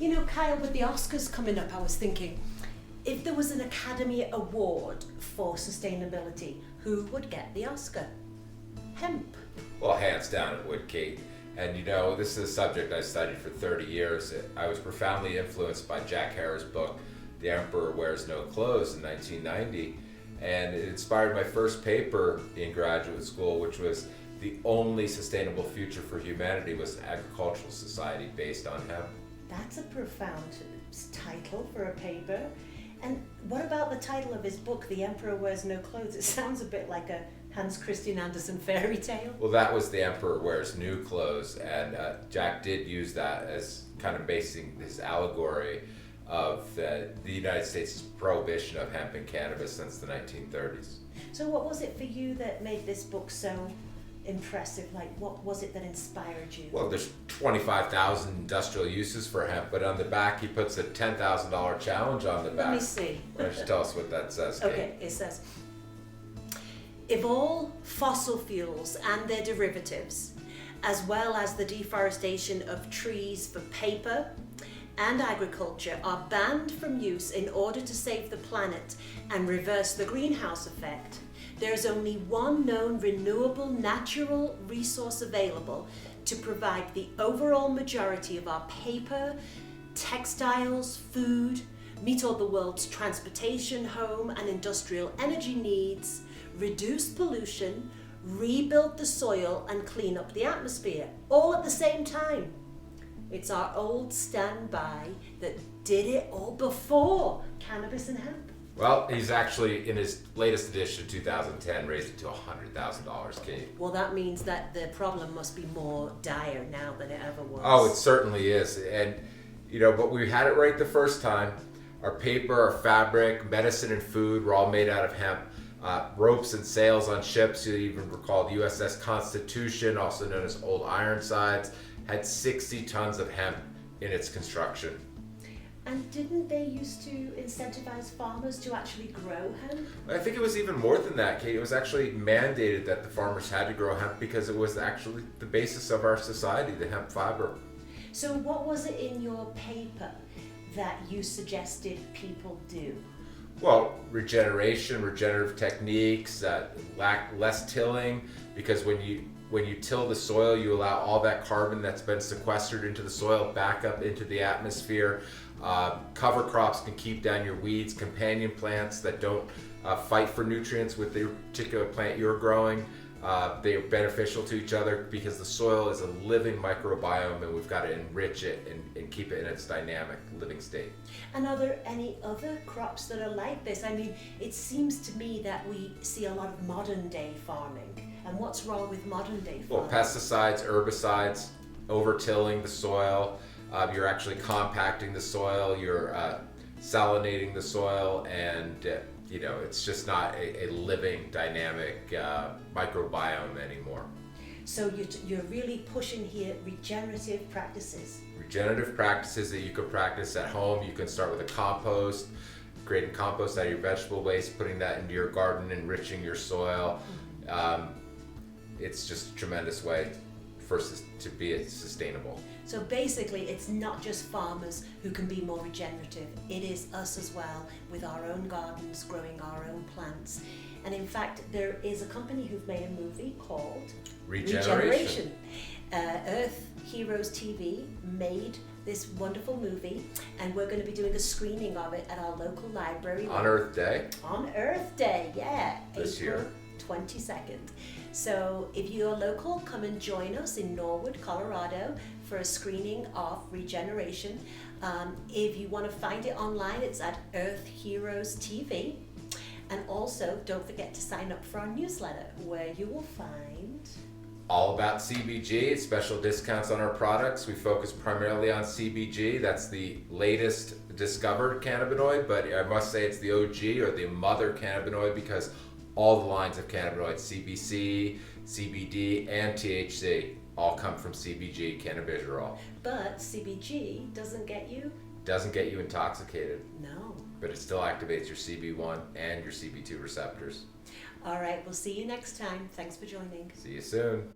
You know, Kyle, with the Oscars coming up, I was thinking, if there was an Academy Award for sustainability, who would get the Oscar? Hemp. Well, hands down it would, Kate. And you know, this is a subject I studied for 30 years. I was profoundly influenced by Jack Herr's book, The Emperor Wears No Clothes, in 1990. And it inspired my first paper in graduate school, which was the only sustainable future for humanity was an agricultural society based on hemp. That's a profound title for a paper. And what about the title of his book, The Emperor Wears No Clothes? It sounds a bit like a Hans Christian Andersen fairy tale. Well, that was The Emperor Wears New Clothes, and Jack did use that as kind of basing his allegory of the United States' prohibition of hemp and cannabis since the 1930s. So what was it for you that made this book so impressive? Like, what was it that inspired you? Well, there's 25,000 industrial uses for hemp, but on the back he puts a $10,000 challenge on the back. Let me see. Why don't you tell us what that says, Kate? Okay, it says, if all fossil fuels and their derivatives, as well as the deforestation of trees for paper and agriculture, are banned from use in order to save the planet and reverse the greenhouse effect, there is only one known renewable natural resource available to provide the overall majority of our paper, textiles, food, meet all the world's transportation, home and industrial energy needs, reduce pollution, rebuild the soil and clean up the atmosphere, all at the same time. It's our old standby that did it all before cannabis and hemp. Well, he's actually, in his latest edition, 2010, raised it to $100,000, Kate. Well, that means that the problem must be more dire now than it ever was. Oh, it certainly is. And, you know, but we had it right the first time. Our paper, our fabric, medicine and food were all made out of hemp. Ropes and sails on ships, you even recall the USS Constitution, also known as Old Ironsides, had 60 tons of hemp in its construction. And didn't they used to incentivize farmers to actually grow hemp? I think it was even more than that, Kate. It was actually mandated that the farmers had to grow hemp because it was actually the basis of our society, the hemp fiber. So what was it in your paper that you suggested people do? Well, regenerative techniques, less tilling, because when you till the soil, you allow all that carbon that's been sequestered into the soil back up into the atmosphere. Cover crops can keep down your weeds, companion plants that don't fight for nutrients with the particular plant you're growing. They are beneficial to each other because the soil is a living microbiome and we've got to enrich it and keep it in its dynamic living state. And are there any other crops that are like this? I mean, it seems to me that we see a lot of modern day farming. And what's wrong with modern day farming? Well, pesticides, herbicides, over-tilling the soil, you're actually compacting the soil, you're salinating the soil, and you know, it's just not a living, dynamic microbiome anymore. So you're really pushing here regenerative practices. Regenerative practices that you can practice at home. You can start with a compost, creating compost out of your vegetable waste, putting that into your garden, enriching your soil. It's just a tremendous way to be sustainable. So basically, it's not just farmers who can be more regenerative. It is us as well, with our own gardens, growing our own plants. And in fact, there is a company who've made a movie called Regeneration. Earth Heroes TV made this wonderful movie, and we're going to be doing a screening of it at our local library. On Earth Day? On Earth Day, yeah. This year. 22nd. So if you're local, come and join us in Norwood, Colorado for a screening of Regeneration. If you want to find it online, it's at Earth Heroes TV. And also, don't forget to sign up for our newsletter, where you will find all about CBG, special discounts on our products. We focus primarily on CBG. That's the latest discovered cannabinoid, but I must say it's the OG or the mother cannabinoid because all the lines of cannabinoids, CBC, CBD, and THC, all come from CBG, cannabidiol. But CBG doesn't get you? Doesn't get you intoxicated. No. But it still activates your CB1 and your CB2 receptors. All right, we'll see you next time. Thanks for joining. See you soon.